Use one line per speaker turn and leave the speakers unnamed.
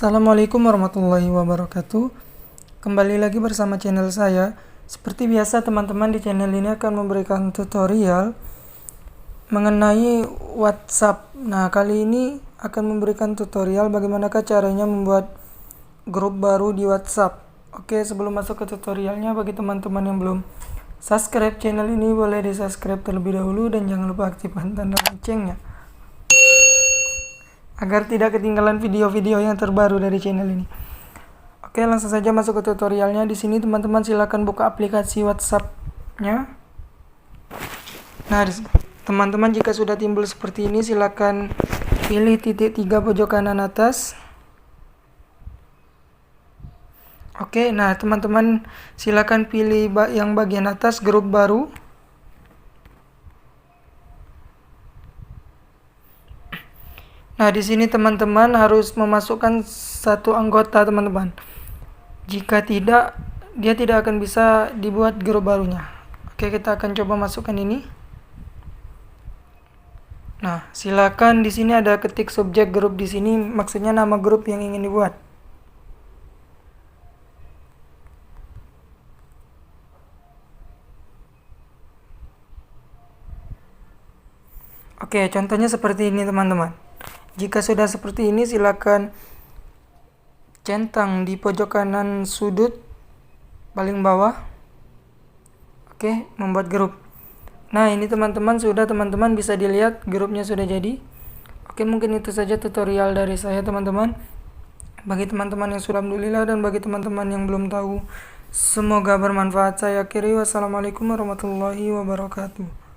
Assalamualaikum warahmatullahi wabarakatuh. Kembali lagi bersama channel saya. Seperti biasa, teman-teman, di channel ini akan memberikan tutorial mengenai WhatsApp. Nah, kali ini akan memberikan tutorial bagaimanakah caranya membuat grup baru di WhatsApp. Oke, sebelum masuk ke tutorialnya, bagi teman-teman yang belum subscribe channel ini, boleh di subscribe terlebih dahulu dan jangan lupa aktifkan tanda loncengnya agar tidak ketinggalan video-video yang terbaru dari channel ini. Oke, langsung saja masuk ke tutorialnya. Di sini teman-teman silakan buka aplikasi WhatsApp-nya. Nah, teman-teman jika sudah timbul seperti ini, silakan pilih titik 3 pojok kanan atas. Oke, nah teman-teman silakan pilih yang bagian atas grup baru. Nah, di sini teman-teman harus memasukkan satu anggota, teman-teman. Jika tidak, dia tidak akan bisa dibuat grup barunya. Oke, kita akan coba masukkan ini. Nah, silakan di sini ada ketik subjek grup di sini, maksudnya nama grup yang ingin dibuat. Oke, contohnya seperti ini, teman-teman. Jika sudah seperti ini, silakan centang di pojok kanan sudut paling bawah. Oke, membuat grup. Nah, ini teman-teman sudah, teman-teman bisa dilihat grupnya sudah jadi. Oke, mungkin itu saja tutorial dari saya, teman-teman. Bagi teman-teman yang sudah, alhamdulillah, dan bagi teman-teman yang belum tahu, semoga bermanfaat. Saya akhiri, wassalamualaikum warahmatullahi wabarakatuh.